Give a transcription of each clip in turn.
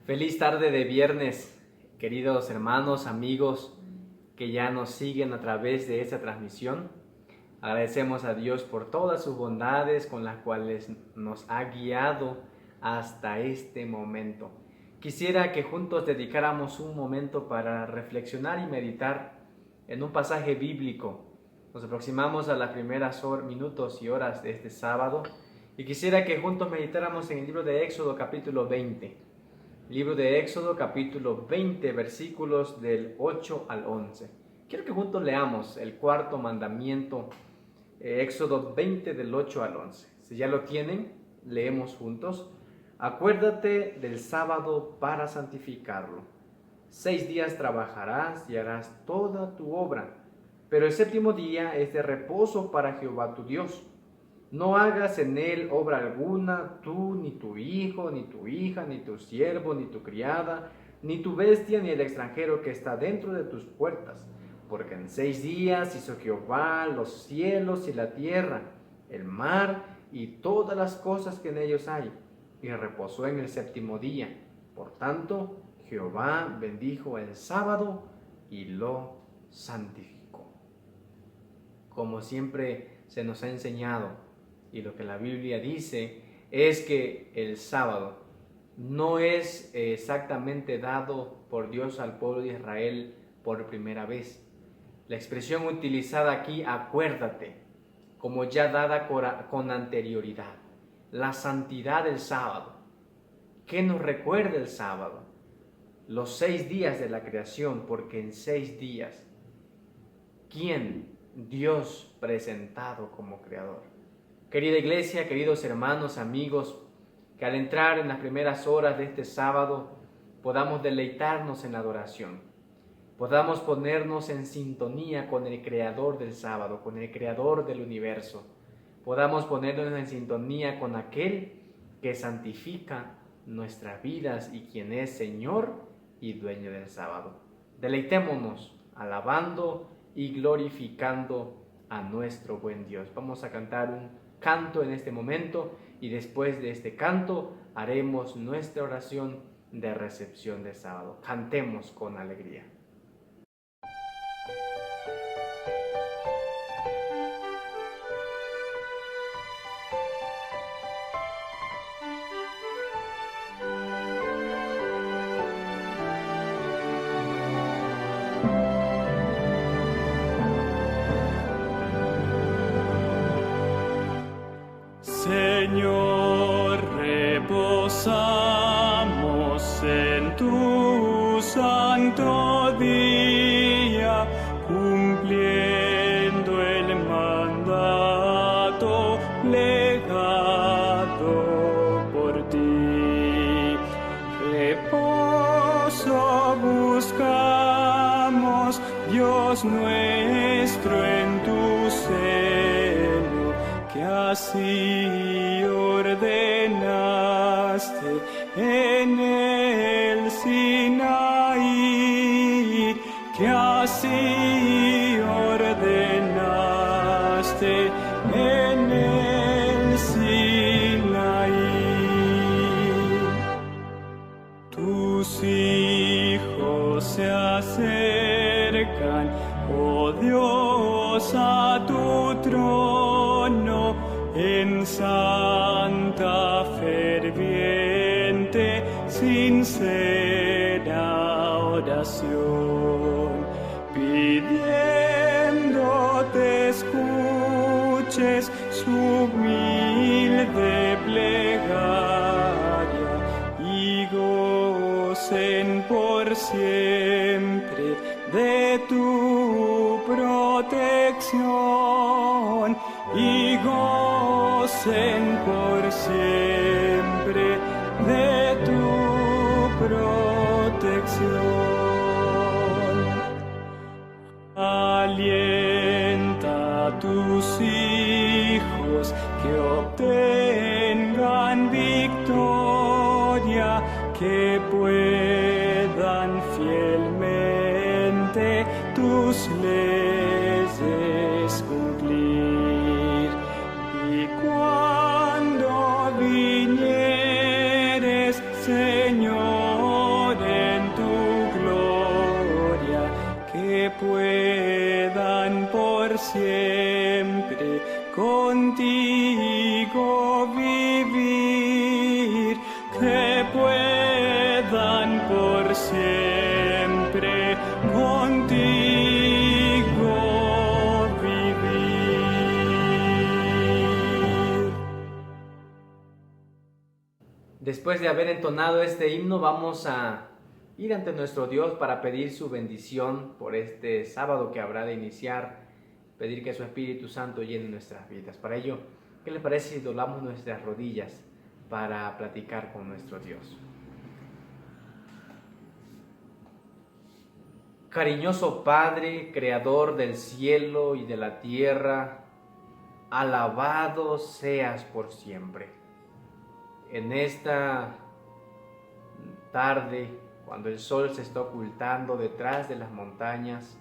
Feliz tarde de viernes, queridos hermanos, amigos que ya nos siguen a través de esta transmisión. Agradecemos a Dios por todas sus bondades con las cuales nos ha guiado hasta este momento. Quisiera que juntos dedicáramos un momento para reflexionar y meditar en un pasaje bíblico. Nos aproximamos a las primeras minutos y horas de este sábado y quisiera que juntos meditáramos en el libro de Éxodo capítulo 20. Libro de Éxodo capítulo 20, versículos del 8 al 11. Quiero que juntos leamos el cuarto mandamiento, Éxodo 20 del 8 al 11. Si ya lo tienen, leemos juntos. Acuérdate del sábado para santificarlo. 6 días trabajarás y harás toda tu obra, pero el séptimo día es de reposo para Jehová tu Dios. No hagas en él obra alguna, tú, ni tu hijo, ni tu hija, ni tu siervo, ni tu criada, ni tu bestia, ni el extranjero que está dentro de tus puertas. Porque en 6 días hizo Jehová los cielos y la tierra, el mar y todas las cosas que en ellos hay, y reposó en el séptimo día. Por tanto, Jehová bendijo el sábado y lo santificó. Como siempre se nos ha enseñado, y lo que la Biblia dice es que el sábado no es exactamente dado por Dios al pueblo de Israel por primera vez. La expresión utilizada aquí, acuérdate, como ya dada con anterioridad. La santidad del sábado. ¿Qué nos recuerda el sábado? Los 6 días de la creación, porque en 6 días, ¿quién? Dios presentado como creador. Querida iglesia, queridos hermanos, amigos, que al entrar en las primeras horas de este sábado podamos deleitarnos en la adoración, podamos ponernos en sintonía con el creador del sábado, con el creador del universo, podamos ponernos en sintonía con aquel que santifica nuestras vidas y quien es Señor y dueño del sábado. Deleitémonos alabando y glorificando a nuestro buen Dios. Vamos a cantar un canto en este momento y después de este canto haremos nuestra oración de recepción de sábado. Cantemos con alegría. Señor, reposamos en tu santo día, cumpliendo el mandato legado por ti. Reposo buscamos, Dios nuestro, en tu seno, que así ordenaste en el Sinaí, que así ordenaste en el Sinaí. Tus hijos se acercan, oh Dios, a tu trono, en santa, ferviente, sincera oración, pidiéndote escuches su humilde plegaria y gocen por siempre de tu protección, y gocen por siempre de tu protección. Alienta a tus hijos que obtengan victoria, que puedan fielmente tus leyes cumplir. Y cuando vinieres, Señor, siempre contigo vivir, que puedan por siempre contigo vivir. Después de haber entonado este himno, vamos a ir ante nuestro Dios para pedir su bendición por este sábado que habrá de iniciar, pedir que su Espíritu Santo llene nuestras vidas. Para ello, ¿qué les parece si doblamos nuestras rodillas para platicar con nuestro Dios? Cariñoso Padre, Creador del cielo y de la tierra, alabado seas por siempre. En esta tarde, cuando el sol se está ocultando detrás de las montañas,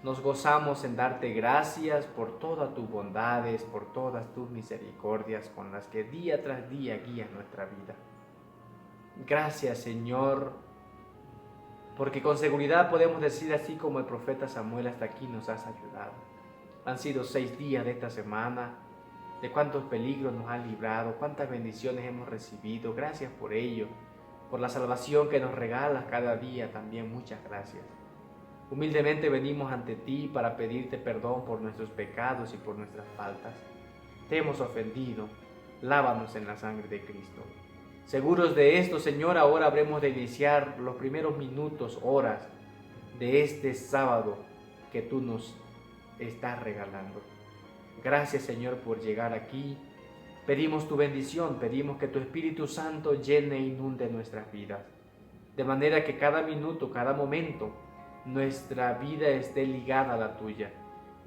nos gozamos en darte gracias por todas tus bondades, por todas tus misericordias con las que día tras día guías nuestra vida. Gracias, Señor, porque con seguridad podemos decir, así como el profeta Samuel, hasta aquí nos has ayudado. Han sido 6 días de esta semana, de cuántos peligros nos has librado, cuántas bendiciones hemos recibido. Gracias por ello, por la salvación que nos regalas cada día también. Muchas gracias. Humildemente venimos ante ti para pedirte perdón por nuestros pecados y por nuestras faltas. Te hemos ofendido, lávanos en la sangre de Cristo. Seguros de esto, Señor, ahora habremos de iniciar los primeros minutos, horas de este sábado que tú nos estás regalando. Gracias, Señor, por llegar aquí. Pedimos tu bendición, pedimos que tu Espíritu Santo llene e inunde nuestras vidas, de manera que cada minuto, cada momento, nuestra vida esté ligada a la tuya.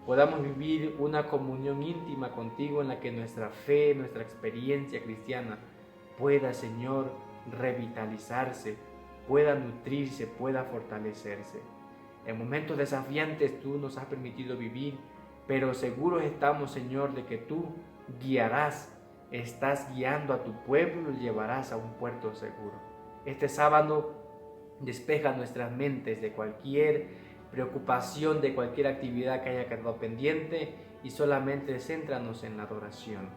Podamos vivir una comunión íntima contigo en la que nuestra fe, nuestra experiencia cristiana pueda, Señor, revitalizarse, pueda nutrirse, pueda fortalecerse. En momentos desafiantes tú nos has permitido vivir, pero seguros estamos, Señor, de que tú guiarás, estás guiando a tu pueblo y lo llevarás a un puerto seguro. Este sábado despeja nuestras mentes de cualquier preocupación, de cualquier actividad que haya quedado pendiente, y solamente céntranos en la adoración.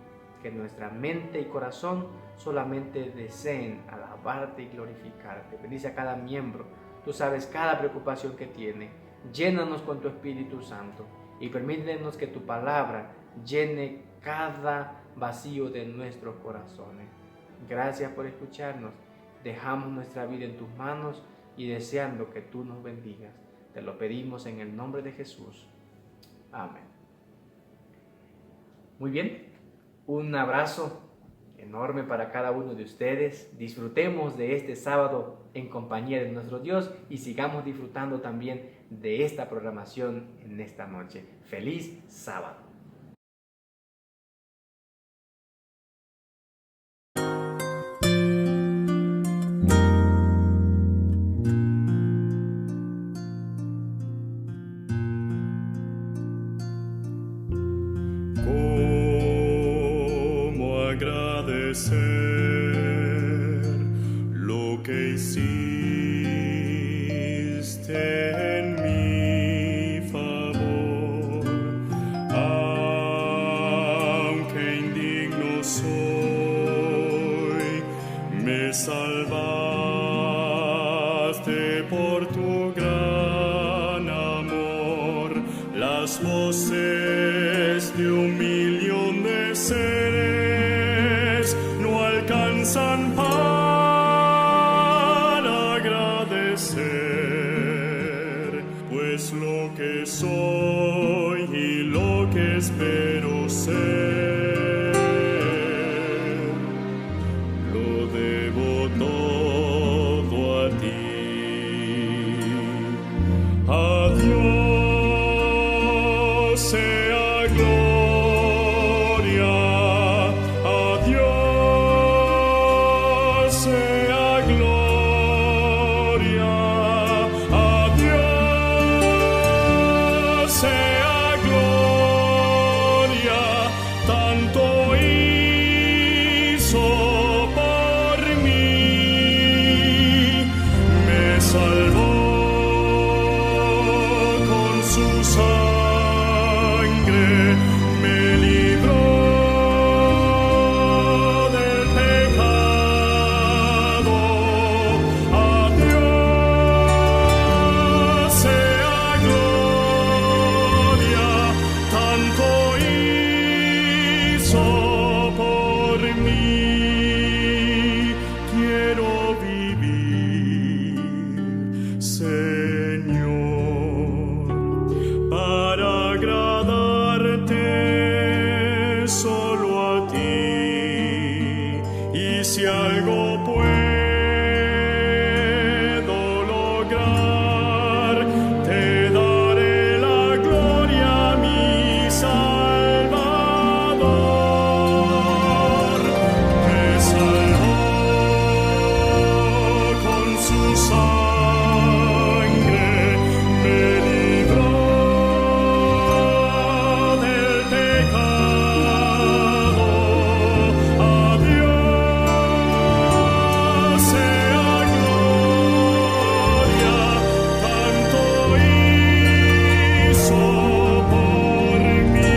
Que nuestra mente y corazón solamente deseen alabarte y glorificarte. Bendice a cada miembro. Tú sabes cada preocupación que tiene. Llénanos con tu Espíritu Santo y permítenos que tu palabra llene cada vacío de nuestros corazones. Gracias por escucharnos. Dejamos nuestra vida en tus manos y deseando que tú nos bendigas. Te lo pedimos en el nombre de Jesús. Amén. Muy bien, un abrazo enorme para cada uno de ustedes. Disfrutemos de este sábado en compañía de nuestro Dios y sigamos disfrutando también de esta programación en esta noche. ¡Feliz sábado! Lo que hiciste en mi favor, aunque indigno soy, me salvaste por tu gran amor. Las voces de 1.000.000 de seres no alcanzan para agradecer, pues lo que soy y lo que espero ser, lo debo todo a ti. A Dios sea gloria, a Dios sea gloria, a Dios sea gloria. Señor, para agradarte solo a ti. Y si algo puedo lograr, te daré la gloria, mi Salvador. Me salvó con su sangre, me libró del pecado. A Dios sea gloria, tanto hizo por mí.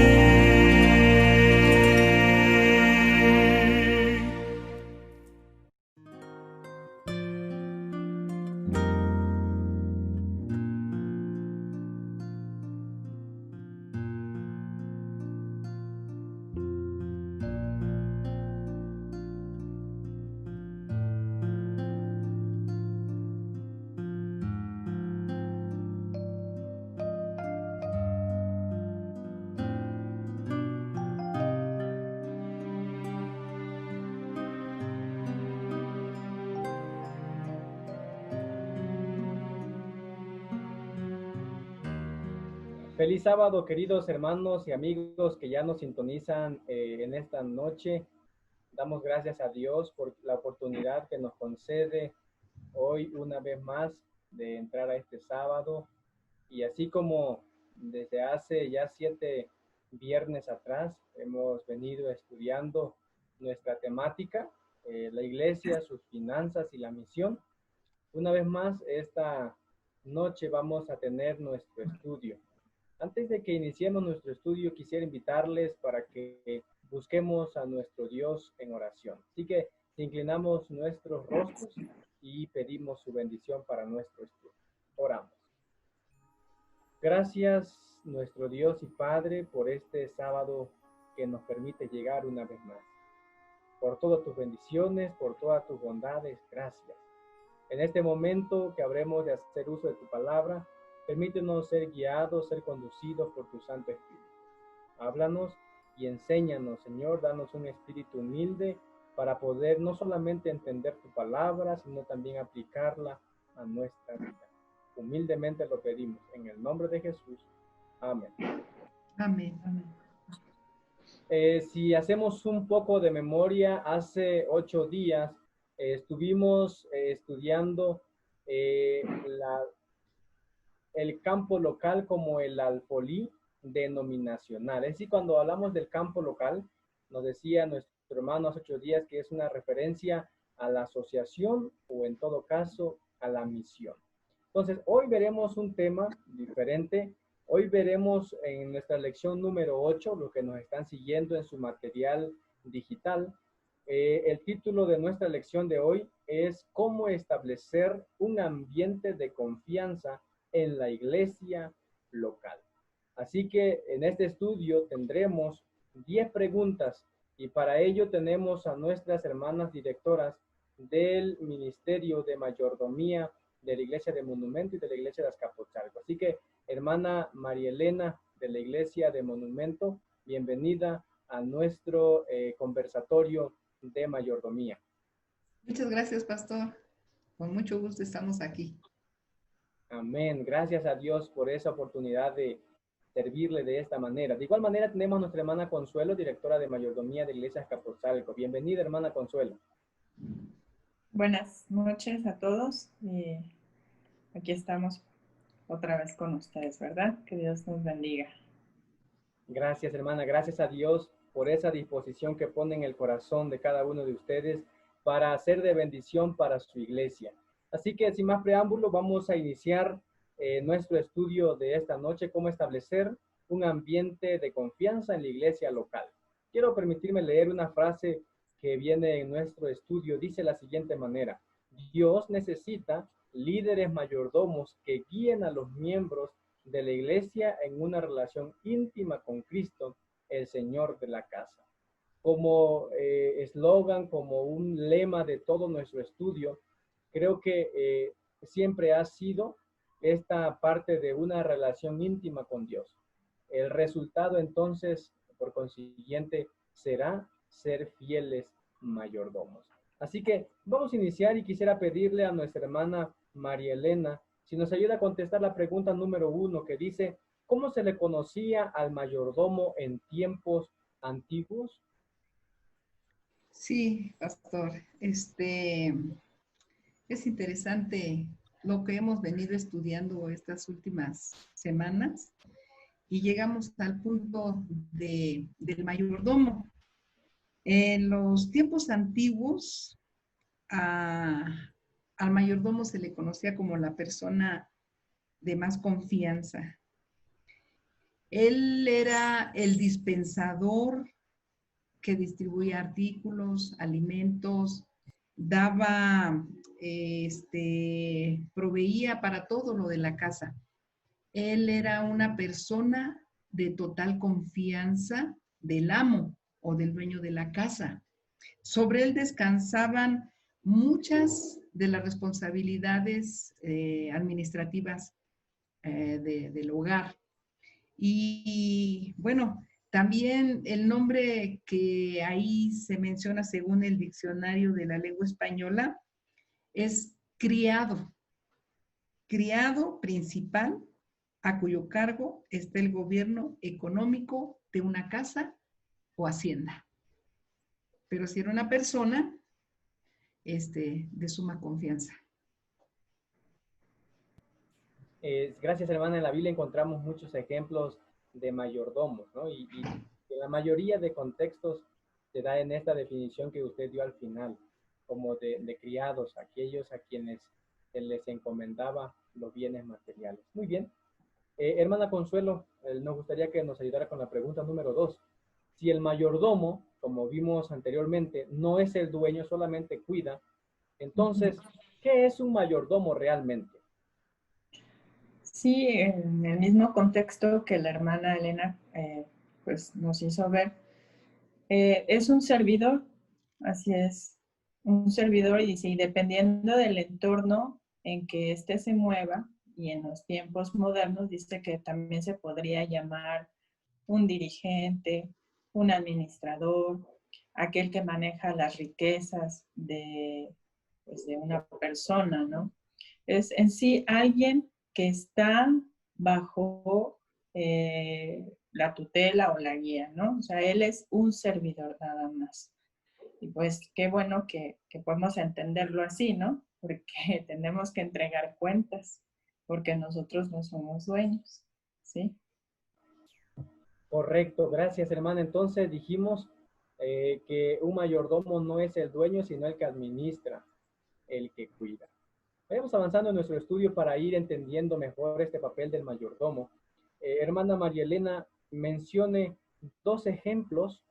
Feliz sábado, queridos hermanos y amigos que ya nos sintonizan en esta noche. Damos gracias a Dios por la oportunidad que nos concede hoy una vez más de entrar a este sábado. Y así como desde hace ya 7 viernes atrás hemos venido estudiando nuestra temática, la iglesia, sus finanzas y la misión. Una vez más, esta noche vamos a tener nuestro estudio. Antes de que iniciemos nuestro estudio, quisiera invitarles para que busquemos a nuestro Dios en oración. Así que inclinamos nuestros rostros y pedimos su bendición para nuestro estudio. Oramos. Gracias, nuestro Dios y Padre, por este sábado que nos permite llegar una vez más. Por todas tus bendiciones, por todas tus bondades, gracias. En este momento que habremos de hacer uso de tu palabra, permítenos ser guiados, ser conducidos por tu Santo Espíritu. Háblanos y enséñanos, Señor, danos un espíritu humilde para poder no solamente entender tu palabra, sino también aplicarla a nuestra vida. Humildemente lo pedimos, en el nombre de Jesús. Amén. Amén. Amén. Si hacemos un poco de memoria, hace 8 días estuvimos estudiando el campo local como el alfolí denominacional. Es decir, cuando hablamos del campo local, nos decía nuestro hermano hace 8 días que es una referencia a la asociación o en todo caso a la misión. Entonces, hoy veremos un tema diferente. Hoy veremos en nuestra lección número 8, lo que nos están siguiendo en su material digital. El título de nuestra lección de hoy es ¿Cómo establecer un ambiente de confianza en la iglesia local? Así que en este estudio tendremos 10 preguntas y para ello tenemos a nuestras hermanas directoras del Ministerio de Mayordomía de la Iglesia de Monumento y de la Iglesia de Azcapotzalco. Así que, hermana María Elena de la Iglesia de Monumento, bienvenida a nuestro conversatorio de mayordomía. Muchas gracias, pastor. Con mucho gusto estamos aquí. Amén. Gracias a Dios por esa oportunidad de servirle de esta manera. De igual manera tenemos a nuestra hermana Consuelo, directora de mayordomía de la Iglesia de Azcapotzalco. Bienvenida, hermana Consuelo. Buenas noches a todos. Aquí estamos otra vez con ustedes, ¿verdad? Que Dios nos bendiga. Gracias, hermana. Gracias a Dios por esa disposición que pone en el corazón de cada uno de ustedes para hacer de bendición para su iglesia. Así que, sin más preámbulo, vamos a iniciar nuestro estudio de esta noche, cómo establecer un ambiente de confianza en la iglesia local. Quiero permitirme leer una frase que viene en nuestro estudio. Dice la siguiente manera: Dios necesita líderes mayordomos que guíen a los miembros de la iglesia en una relación íntima con Cristo, el Señor de la casa. Como eslogan, como un lema de todo nuestro estudio, creo que siempre ha sido esta parte de una relación íntima con Dios. El resultado entonces, por consiguiente, será ser fieles mayordomos. Así que vamos a iniciar y quisiera pedirle a nuestra hermana María Elena si nos ayuda a contestar la pregunta número 1 que dice, ¿cómo se le conocía al mayordomo en tiempos antiguos? Sí, pastor. Es interesante lo que hemos venido estudiando estas últimas semanas y llegamos al punto del mayordomo. En los tiempos antiguos, al mayordomo se le conocía como la persona de más confianza. Él era el dispensador que distribuía artículos, alimentos, daba, proveía para todo lo de la casa. Él era una persona de total confianza del amo o del dueño de la casa. Sobre él descansaban muchas de las responsabilidades administrativas del hogar. Y bueno, también el nombre que ahí se menciona según el diccionario de la lengua española es criado, criado principal a cuyo cargo está el gobierno económico de una casa o hacienda. Pero si era una persona de suma confianza. Gracias, hermana. En la Biblia encontramos muchos ejemplos de mayordomos, ¿no? Y la mayoría de contextos se da en esta definición que usted dio al final, como de criados, aquellos a quienes se les encomendaba los bienes materiales. Muy bien. Hermana Consuelo, nos gustaría que nos ayudara con la pregunta número 2. Si el mayordomo, como vimos anteriormente, no es el dueño, solamente cuida, entonces, ¿qué es un mayordomo realmente? Sí, en el mismo contexto que la hermana Elena pues nos hizo ver, es un servidor, así es, un servidor y sí, dependiendo del entorno en que éste se mueva y en los tiempos modernos dice que también se podría llamar un dirigente, un administrador, aquel que maneja las riquezas pues, de una persona, ¿no? Es en sí alguien que está bajo la tutela o la guía, ¿no? O sea, él es un servidor nada más. Y pues qué bueno que podemos entenderlo así, ¿no? Porque tenemos que entregar cuentas, porque nosotros no somos dueños, ¿sí? Correcto, gracias, hermana. Entonces dijimos que un mayordomo no es el dueño, sino el que administra, el que cuida. Vayamos avanzando en nuestro estudio para ir entendiendo mejor este papel del mayordomo. Hermana María Elena, mencione 2 ejemplos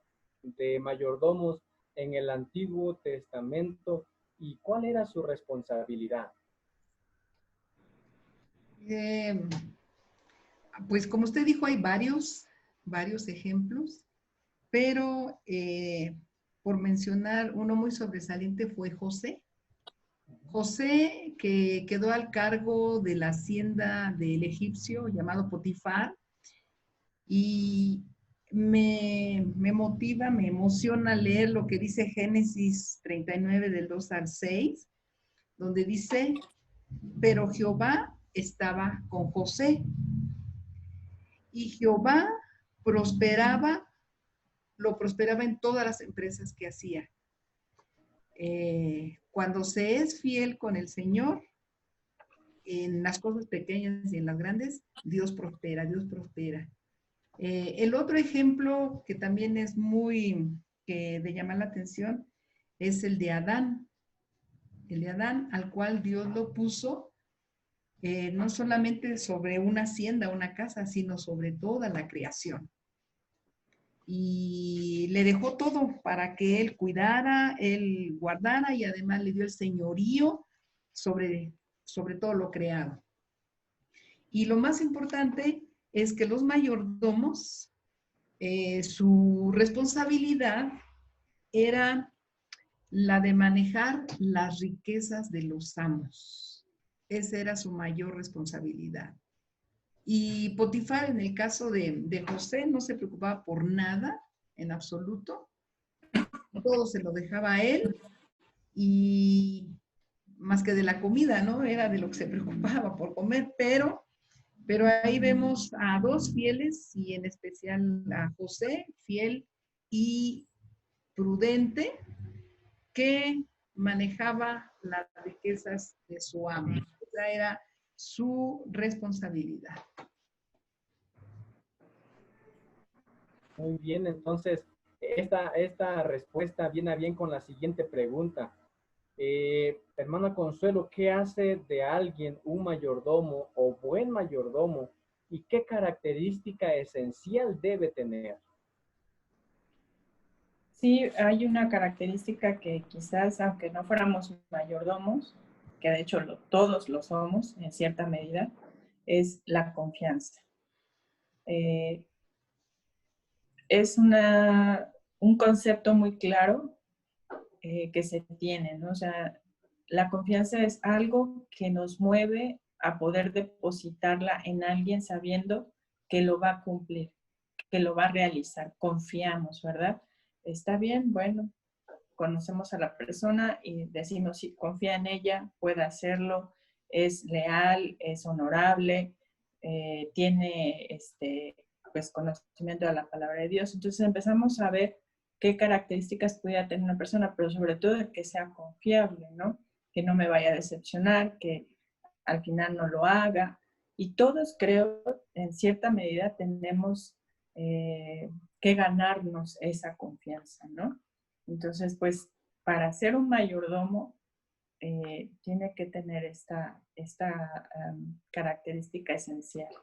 de mayordomos en el Antiguo Testamento y cuál era su responsabilidad. Pues como usted dijo, hay varios ejemplos, pero por mencionar uno muy sobresaliente fue José. José, que quedó al cargo de la hacienda del egipcio llamado Potifar, y me motiva, me emociona leer lo que dice Génesis 39 del 2 al 6, donde dice, pero Jehová estaba con José, y Jehová lo prosperaba en todas las empresas que hacía. Cuando se es fiel con el Señor, en las cosas pequeñas y en las grandes, Dios prospera, Dios prospera. El otro ejemplo que también es muy de llamar la atención es el de Adán. El de Adán, al cual Dios lo puso no solamente sobre una hacienda, una casa, sino sobre toda la creación. Y le dejó todo para que él cuidara, él guardara y además le dio el señorío sobre todo lo creado. Y lo más importante es que los mayordomos, su responsabilidad era la de manejar las riquezas de los amos. Esa era su mayor responsabilidad. Y Potifar, en el caso de José, no se preocupaba por nada, en absoluto. Todo se lo dejaba a él y más que de la comida, ¿no? Era de lo que se preocupaba por comer, pero ahí vemos a dos fieles y en especial a José, fiel y prudente, que manejaba las riquezas de su amo. Esa era su responsabilidad. Muy bien, entonces esta respuesta viene bien con la siguiente pregunta. Hermana Consuelo, ¿qué hace de alguien un mayordomo o buen mayordomo y qué característica esencial debe tener? Sí, hay una característica que quizás, aunque no fuéramos mayordomos, que de hecho todos lo somos en cierta medida, es la confianza. Es un concepto muy claro que se tiene, ¿no? O sea, la confianza es algo que nos mueve a poder depositarla en alguien sabiendo que lo va a cumplir, que lo va a realizar. Confiamos, ¿verdad? Está bien, bueno, conocemos a la persona y decimos si confía en ella, puede hacerlo, es leal, es honorable, tiene pues conocimiento de la palabra de Dios. Entonces empezamos a ver qué características pudiera tener una persona, pero sobre todo que sea confiable, ¿no? Que no me vaya a decepcionar, que al final no lo haga. Y todos, creo, en cierta medida tenemos que ganarnos esa confianza, ¿no? Entonces, pues, para ser un mayordomo, tiene que tener esta característica esencial.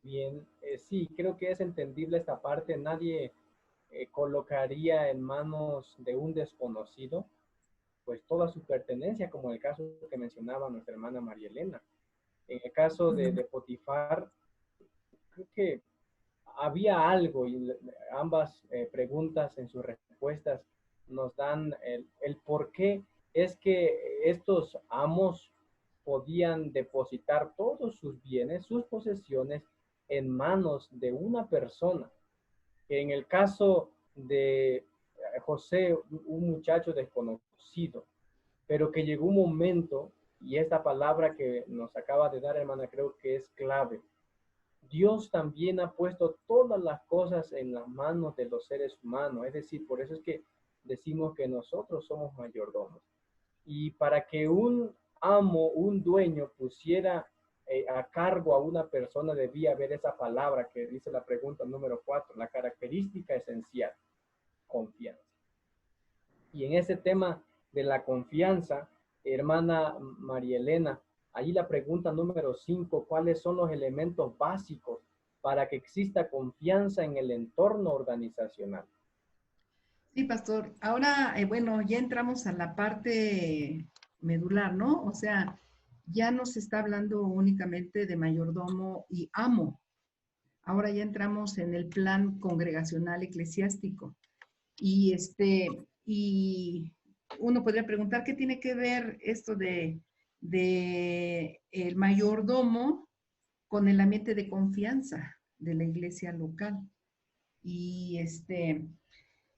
Bien, sí, creo que es entendible esta parte. Nadie colocaría en manos de un desconocido pues toda su pertenencia, como en el caso que mencionaba nuestra hermana María Elena. En el caso de Potifar, creo que había algo y ambas preguntas en sus respuestas nos dan el por qué es que estos amos podían depositar todos sus bienes, sus posesiones en manos de una persona. En el caso de José, un muchacho desconocido, pero que llegó un momento, y esta palabra que nos acaba de dar, hermana, creo que es clave. Dios también ha puesto todas las cosas en las manos de los seres humanos, es decir, por eso es que decimos que nosotros somos mayordomos. Y para que un amo, un dueño pusiera a cargo a una persona, debía haber esa palabra que dice la pregunta número 4, la característica esencial, confianza. Y en ese tema de la confianza, hermana María Elena, ahí la pregunta número 5, ¿cuáles son los elementos básicos para que exista confianza en el entorno organizacional? Sí, pastor. Ahora, bueno, ya entramos a la parte medular, ¿no? O sea, ya no se está hablando únicamente de mayordomo y amo. Ahora ya entramos en el plan congregacional eclesiástico. Y uno podría preguntar qué tiene que ver esto de el mayordomo con el ambiente de confianza de la iglesia local. Y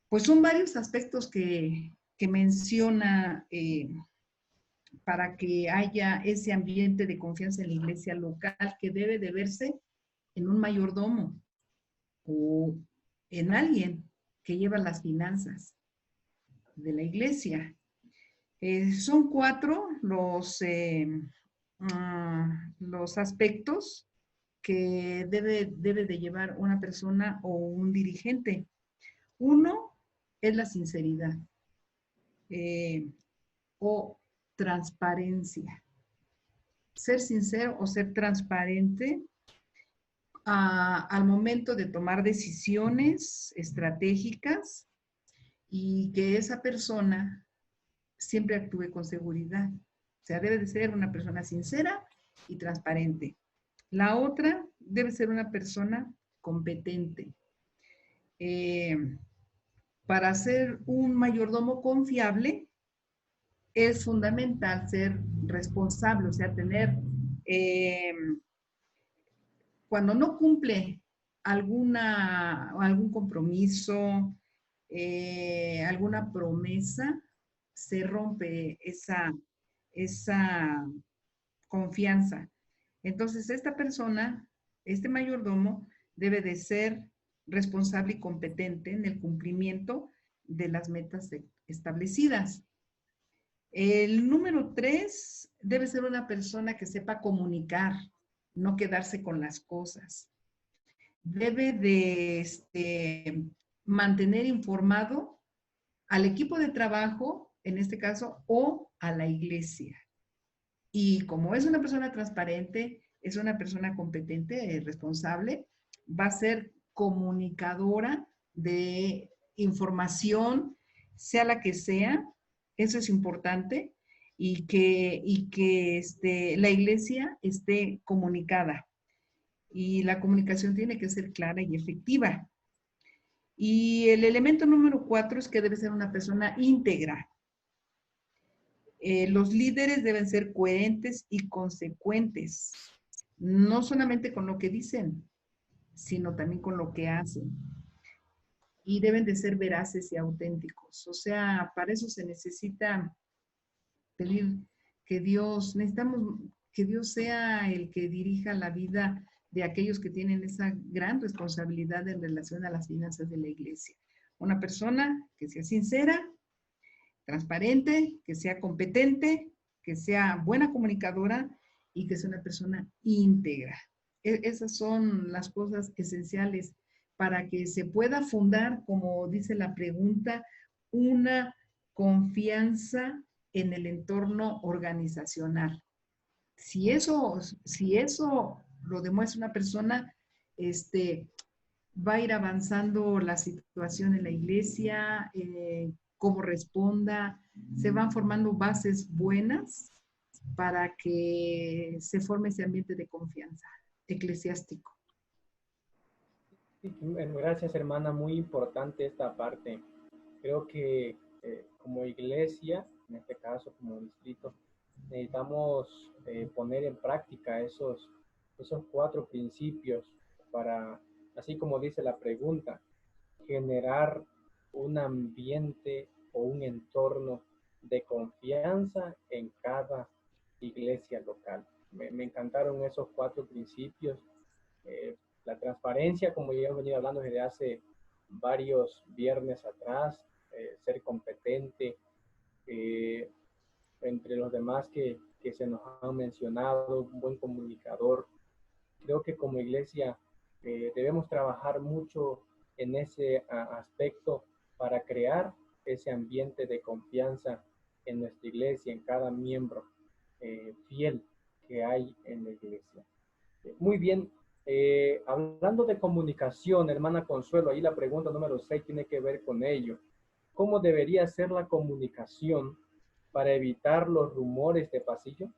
pues son varios aspectos que menciona para que haya ese ambiente de confianza en la iglesia local que debe de verse en un mayordomo o en alguien que lleva las finanzas de la iglesia. Son 4 los aspectos que debe de llevar una persona o un dirigente. Uno es la sinceridad o transparencia. Ser sincero o ser transparente al momento de tomar decisiones estratégicas y que esa persona siempre actúe con seguridad. O sea, debe de ser una persona sincera y transparente. La otra debe ser una persona competente. Para ser un mayordomo confiable, es fundamental ser responsable, o sea, tener, eh, cuando no cumple algún compromiso, alguna promesa, se rompe esa confianza. Entonces, esta persona, este mayordomo, debe de ser responsable y competente en el cumplimiento de las metas establecidas. El número 3 debe ser una persona que sepa comunicar, no quedarse con las cosas. Debe de mantener informado al equipo de trabajo, en este caso, o a la iglesia. Y como es una persona transparente, es una persona competente, responsable, va a ser comunicadora de información, sea la que sea, eso es importante, y que la iglesia esté comunicada. Y la comunicación tiene que ser clara y efectiva. Y el elemento número 4 es que debe ser una persona íntegra. Los líderes deben ser coherentes y consecuentes, no solamente con lo que dicen, sino también con lo que hacen. Y deben de ser veraces y auténticos. O sea, para eso se necesita pedir necesitamos que Dios sea el que dirija la vida de aquellos que tienen esa gran responsabilidad en relación a las finanzas de la iglesia. Una persona que sea sincera, transparente, que sea competente, que sea buena comunicadora y que sea una persona íntegra. Esas son las cosas esenciales para que se pueda fundar, como dice la pregunta, una confianza en el entorno organizacional. Si eso lo demuestra una persona, va a ir avanzando la situación en la iglesia, cómo responda, se van formando bases buenas para que se forme ese ambiente de confianza eclesiástico. Gracias, hermana, muy importante esta parte. Creo que como iglesia, en este caso como distrito, necesitamos poner en práctica esos 4 principios para, así como dice la pregunta, generar un ambiente o un entorno de confianza en cada iglesia local. Me encantaron esos 4 principios. La transparencia, como ya hemos venido hablando desde hace varios viernes atrás, ser competente, entre los demás que se nos han mencionado, un buen comunicador. Creo que como iglesia debemos trabajar mucho en ese aspecto para crear ese ambiente de confianza en nuestra iglesia, en cada miembro fiel que hay en la iglesia. Muy bien, hablando de comunicación, hermana Consuelo, ahí la pregunta número 6 tiene que ver con ello. ¿Cómo debería ser la comunicación para evitar los rumores de pasillo?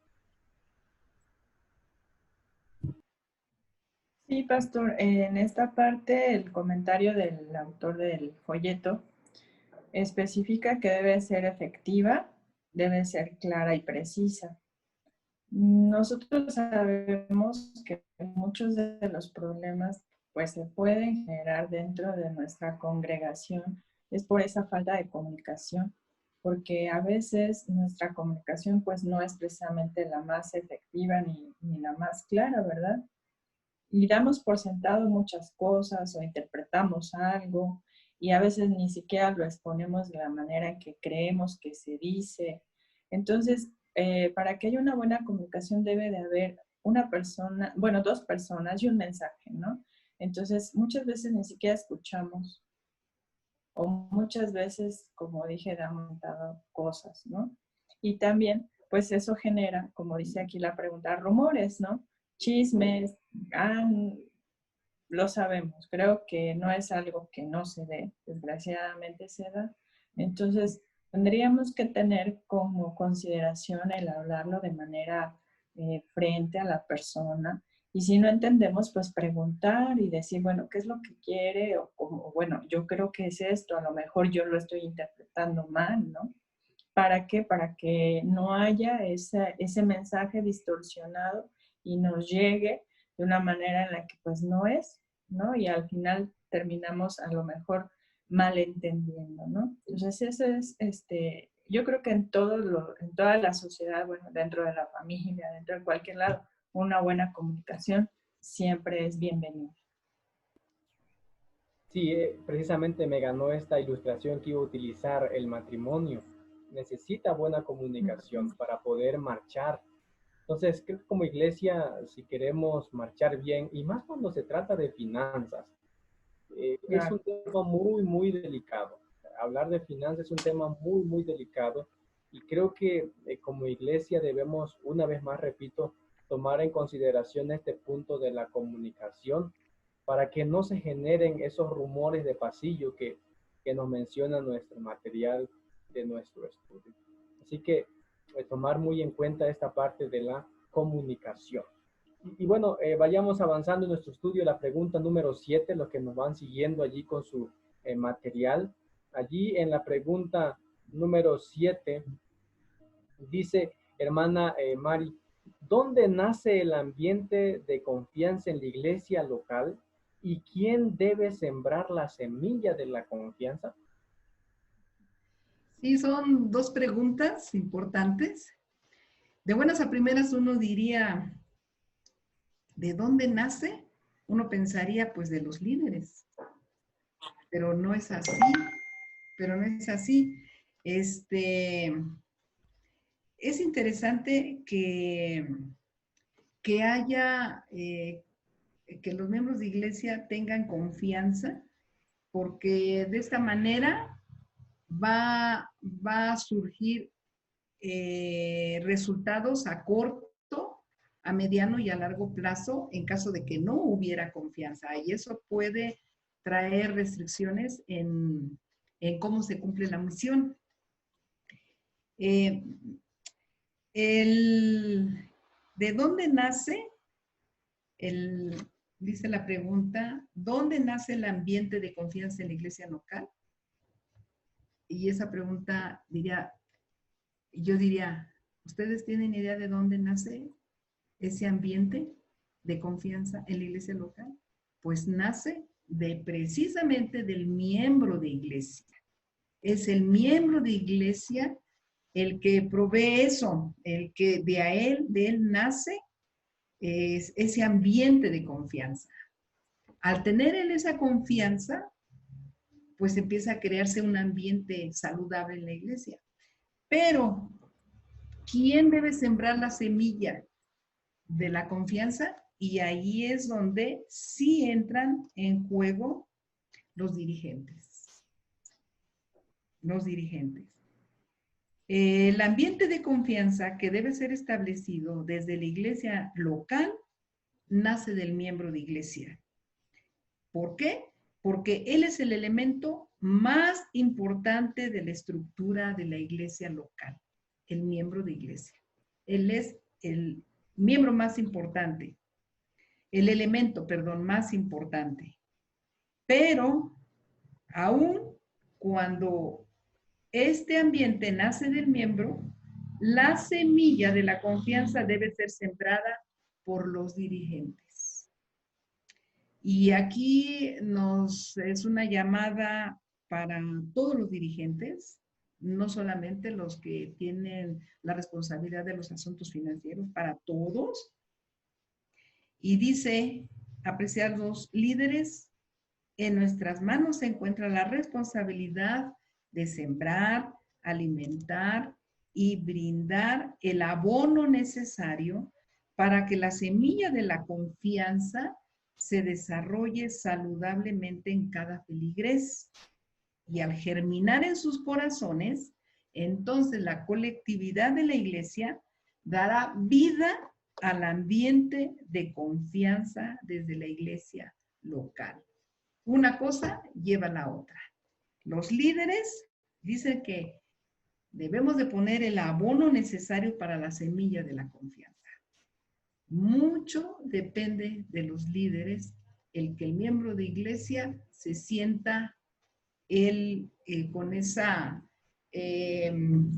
Sí, pastor, en esta parte el comentario del autor del folleto especifica que debe ser efectiva, debe ser clara y precisa. Nosotros sabemos que muchos de los problemas pues se pueden generar dentro de nuestra congregación, es por esa falta de comunicación, porque a veces nuestra comunicación pues no es precisamente la más efectiva ni la más clara, ¿verdad? Y damos por sentado muchas cosas o interpretamos algo y a veces ni siquiera lo exponemos de la manera en que creemos que se dice. Entonces, para que haya una buena comunicación debe de haber una persona, bueno, 2 personas y un mensaje, ¿no? Entonces, muchas veces ni siquiera escuchamos o muchas veces, como dije, damos cosas, ¿no? Y también, pues eso genera, como dice aquí la pregunta, rumores, ¿no? Chismes, lo sabemos. Creo que no es algo que no se dé, desgraciadamente se da. Entonces, tendríamos que tener como consideración el hablarlo de manera frente a la persona. Y si no entendemos, pues preguntar y decir, bueno, ¿qué es lo que quiere? O bueno, yo creo que es esto, a lo mejor yo lo estoy interpretando mal, ¿no? ¿Para qué? Para que no haya ese mensaje distorsionado y nos llegue de una manera en la que pues no es, ¿no? Y al final terminamos a lo mejor malentendiendo, ¿no? Entonces eso es, yo creo que en toda la sociedad, bueno, dentro de la familia, dentro de cualquier lado, una buena comunicación siempre es bienvenida. Sí, precisamente me ganó esta ilustración que iba a utilizar el matrimonio. Necesita buena comunicación para poder marchar. Entonces, creo que como iglesia, si queremos marchar bien, y más cuando se trata de finanzas, es un Claro. tema muy, muy delicado. Hablar de finanzas es un tema muy, muy delicado y creo que como iglesia debemos, una vez más, repito, tomar en consideración este punto de la comunicación para que no se generen esos rumores de pasillo que nos menciona nuestro material de nuestro estudio. Así que tomar muy en cuenta esta parte de la comunicación. Y bueno, vayamos avanzando en nuestro estudio. La pregunta número 7, los que nos van siguiendo allí con su material. Allí en la pregunta número 7 dice, hermana Mari, ¿dónde nace el ambiente de confianza en la iglesia local? ¿Y quién debe sembrar la semilla de la confianza? Sí, son dos preguntas importantes. De buenas a primeras uno diría, ¿de dónde nace? Uno pensaría pues de los líderes, pero no es así, pero no es así. Es interesante que haya, que los miembros de iglesia tengan confianza, porque de esta manera va a surgir resultados a corto, a mediano y a largo plazo en caso de que no hubiera confianza. Y eso puede traer restricciones en cómo se cumple la misión. ¿De dónde nace dice la pregunta, ¿dónde nace el ambiente de confianza en la iglesia local? Y esa pregunta yo diría, ¿ustedes tienen idea de dónde nace ese ambiente de confianza en la iglesia local? Pues nace precisamente del miembro de iglesia. Es el miembro de iglesia el que provee eso, el que de él nace es ese ambiente de confianza. Al tener él esa confianza, pues empieza a crearse un ambiente saludable en la iglesia. Pero, ¿quién debe sembrar la semilla de la confianza? Y ahí es donde sí entran en juego los dirigentes. Los dirigentes. El ambiente de confianza que debe ser establecido desde la iglesia local nace del miembro de iglesia. ¿Por qué? Porque él es el elemento más importante de la estructura de la iglesia local, el miembro de iglesia. Él es el miembro más importante, el elemento, perdón, más importante. Pero aún cuando este ambiente nace del miembro, la semilla de la confianza debe ser sembrada por los dirigentes. Y aquí es una llamada para todos los dirigentes, no solamente los que tienen la responsabilidad de los asuntos financieros, para todos. Y dice, apreciados líderes, en nuestras manos se encuentra la responsabilidad de sembrar, alimentar y brindar el abono necesario para que la semilla de la confianza se desarrolle saludablemente en cada feligrés. Y al germinar en sus corazones, entonces la colectividad de la iglesia dará vida al ambiente de confianza desde la iglesia local. Una cosa lleva a la otra. Los líderes dicen que debemos de poner el abono necesario para la semilla de la confianza. Mucho depende de los líderes, el que el miembro de iglesia se sienta con esa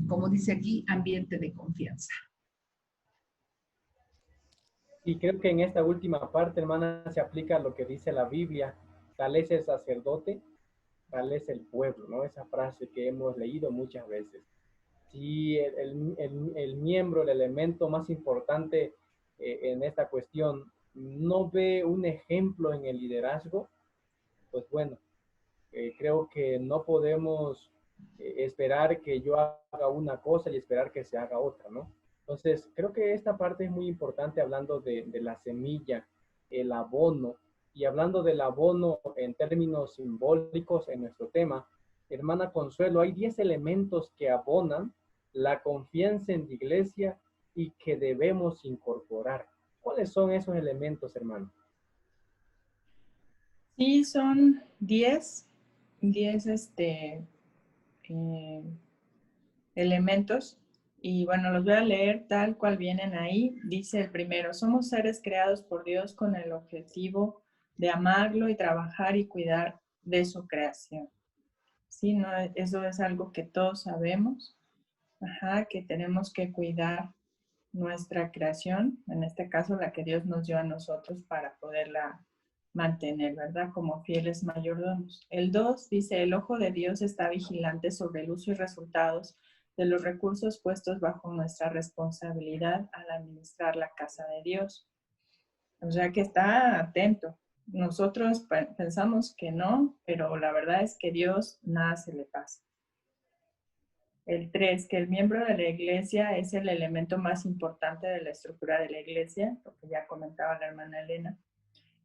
como dice aquí, ambiente de confianza. Y creo que en esta última parte, hermana, se aplica lo que dice la Biblia: tal es el sacerdote, tal es el pueblo, ¿no? Esa frase que hemos leído muchas veces. Si el miembro, el elemento más importante en esta cuestión no ve un ejemplo en el liderazgo, pues bueno, creo que no podemos esperar que yo haga una cosa y esperar que se haga otra, ¿no? Entonces, creo que esta parte es muy importante hablando de la semilla, el abono, y hablando del abono en términos simbólicos en nuestro tema. Hermana Consuelo, hay 10 elementos que abonan la confianza en la iglesia y que debemos incorporar. ¿Cuáles son esos elementos, hermano? Sí, son 10 elementos. Y bueno, los voy a leer tal cual vienen ahí. Dice el primero: somos seres creados por Dios con el objetivo de amarlo y trabajar y cuidar de su creación. Sí, no, eso es algo que todos sabemos. Ajá, que tenemos que cuidar nuestra creación, en este caso la que Dios nos dio a nosotros para poderla mantener, ¿verdad? Como fieles mayordomos. El 2 dice: el ojo de Dios está vigilante sobre el uso y resultados de los recursos puestos bajo nuestra responsabilidad al administrar la casa de Dios. O sea que está atento. Nosotros pensamos que no, pero la verdad es que Dios nada se le pasa. El 3, que el miembro de la iglesia es el elemento más importante de la estructura de la iglesia, lo que ya comentaba la hermana Elena.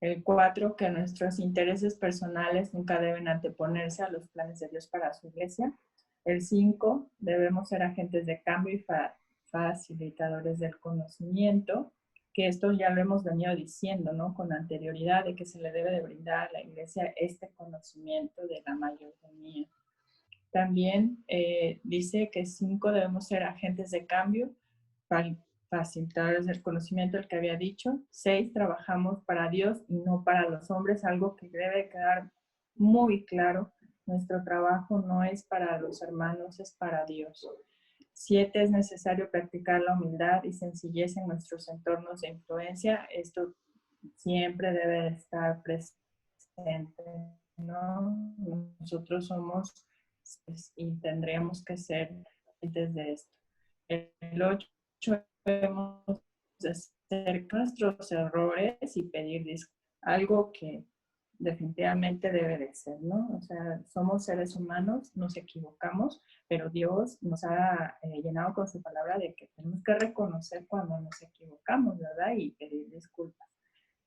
El 4, que nuestros intereses personales nunca deben anteponerse a los planes de Dios para su iglesia. El 5, debemos ser agentes de cambio y facilitadores del conocimiento, que esto ya lo hemos venido diciendo, ¿no? Con anterioridad, de que se le debe de brindar a la iglesia este conocimiento de la mayordomía. También dice que 5, debemos ser agentes de cambio, facilitadores del conocimiento, el que había dicho. 6, trabajamos para Dios y no para los hombres, algo que debe quedar muy claro. Nuestro trabajo no es para los hermanos, es para Dios. 7, es necesario practicar la humildad y sencillez en nuestros entornos de influencia. Esto siempre debe estar presente, ¿no? Nosotros somos y tendríamos que ser conscientes de esto. El 8, debemos hacer nuestros errores y pedir disculpas, algo que definitivamente debe de ser, ¿no? O sea, somos seres humanos, nos equivocamos, pero Dios nos ha llenado con su palabra de que tenemos que reconocer cuando nos equivocamos, ¿verdad? Y pedir disculpas.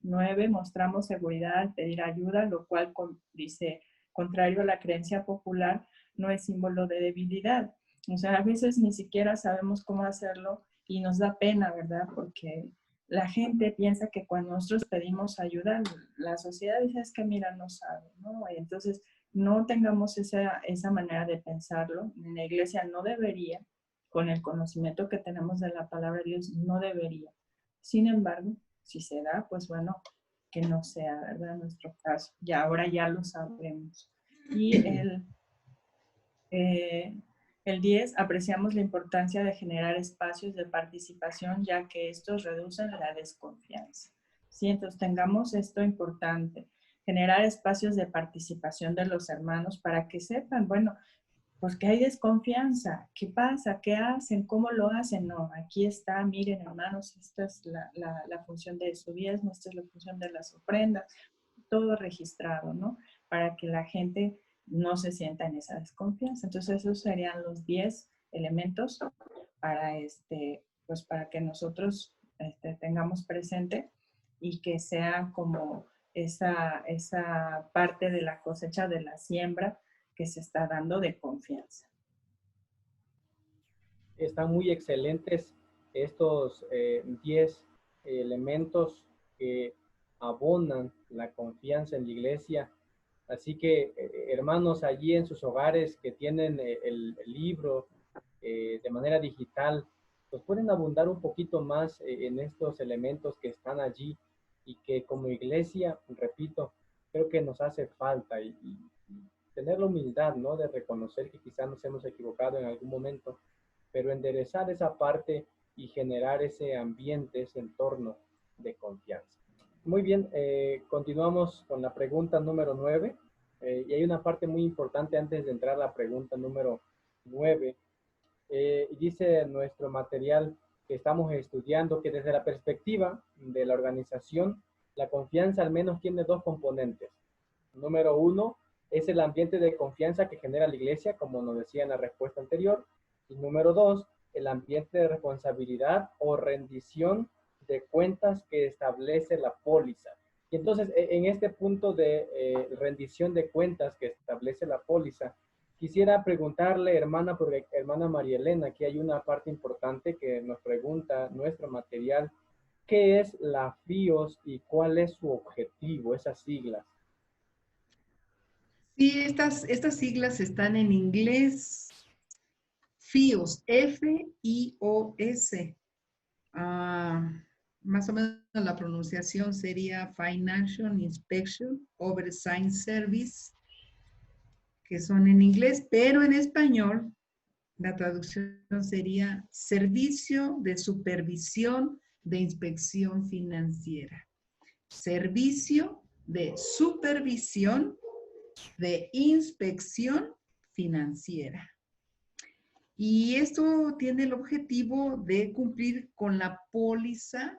9, mostramos seguridad al pedir ayuda, lo cual dice, contrario a la creencia popular, no es símbolo de debilidad. O sea, a veces ni siquiera sabemos cómo hacerlo y nos da pena, ¿verdad? Porque la gente piensa que cuando nosotros pedimos ayuda, la sociedad dice, es que mira, no sabe, ¿no? Y entonces, no tengamos esa manera de pensarlo. En la iglesia no debería, con el conocimiento que tenemos de la palabra de Dios, no debería. Sin embargo, si se da, pues bueno, que no sea, ¿verdad? Nuestro caso. Y ahora ya lo sabremos. Y el 10, apreciamos la importancia de generar espacios de participación, ya que estos reducen la desconfianza. Sí, entonces tengamos esto importante, generar espacios de participación de los hermanos para que sepan, bueno, pues que hay desconfianza, ¿qué pasa? ¿Qué hacen? ¿Cómo lo hacen? No, aquí está, miren hermanos, esta es la función de su diezmo, esta es la función de las ofrendas, todo registrado, ¿no? Para que la gente no se sienta en esa desconfianza. Entonces esos serían los 10 elementos para, pues para que nosotros tengamos presente y que sea como esa parte de la cosecha de la siembra que se está dando de confianza. Están muy excelentes estos 10 elementos que abonan la confianza en la iglesia. Así que, hermanos, allí en sus hogares que tienen el libro de manera digital, pues pueden abundar un poquito más en estos elementos que están allí y que como iglesia, repito, creo que nos hace falta y tener la humildad, ¿no? De reconocer que quizás nos hemos equivocado en algún momento, pero enderezar esa parte y generar ese ambiente, ese entorno de confianza. Muy bien, continuamos con la pregunta número 9. Y hay una parte muy importante antes de entrar a la pregunta número 9. Dice nuestro material que estamos estudiando que desde la perspectiva de la organización, la confianza al menos tiene dos componentes. Número uno, es el ambiente de confianza que genera la iglesia, como nos decía en la respuesta anterior. Y número dos, el ambiente de responsabilidad o rendición de cuentas que establece la póliza. Y entonces, en este punto de rendición de cuentas que establece la póliza, quisiera preguntarle, hermana María Elena, aquí hay una parte importante que nos pregunta nuestro material, ¿qué es la FIOS y cuál es su objetivo, esas siglas? Sí, estas siglas están en inglés. FIOS, F-I-O-S. Más o menos la pronunciación sería Financial Inspection Oversight Service, que son en inglés, pero en español la traducción sería Servicio de Supervisión de Inspección Financiera. Servicio de Supervisión de Inspección Financiera. Y esto tiene el objetivo de cumplir con la póliza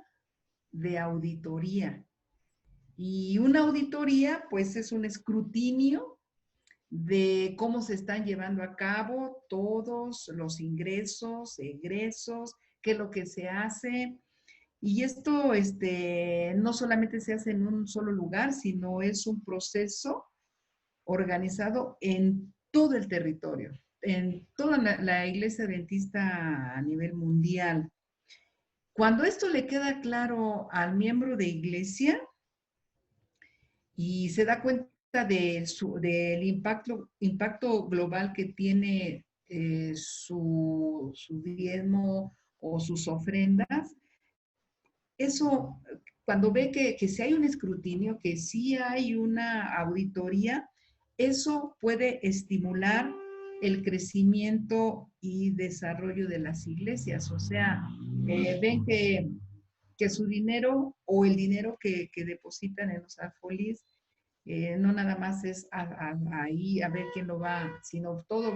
de auditoría. Y una auditoría, pues, es un escrutinio de cómo se están llevando a cabo todos los ingresos, egresos, qué es lo que se hace. Y esto no solamente se hace en un solo lugar, sino es un proceso organizado en todo el territorio, en toda la iglesia adventista a nivel mundial. Cuando esto le queda claro al miembro de iglesia y se da cuenta del impacto global que tiene su diezmo o sus ofrendas, eso, cuando ve que sí hay un escrutinio, que sí hay una auditoría, eso puede estimular el crecimiento y desarrollo de las iglesias. O sea, ven que su dinero o el dinero que depositan en los alfolís, no nada más es ahí a ver quién lo va, sino todo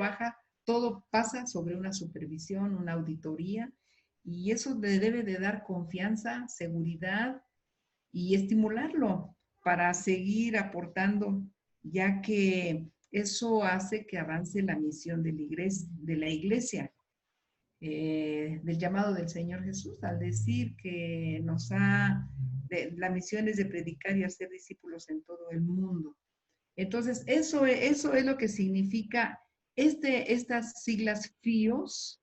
pasa sobre una supervisión, una auditoría, y eso le debe de dar confianza, seguridad y estimularlo para seguir aportando, ya que eso hace que avance la misión de la iglesia, del llamado del Señor Jesús, al decir que la misión es de predicar y hacer discípulos en todo el mundo. Entonces, eso es lo que significa estas siglas FIOS,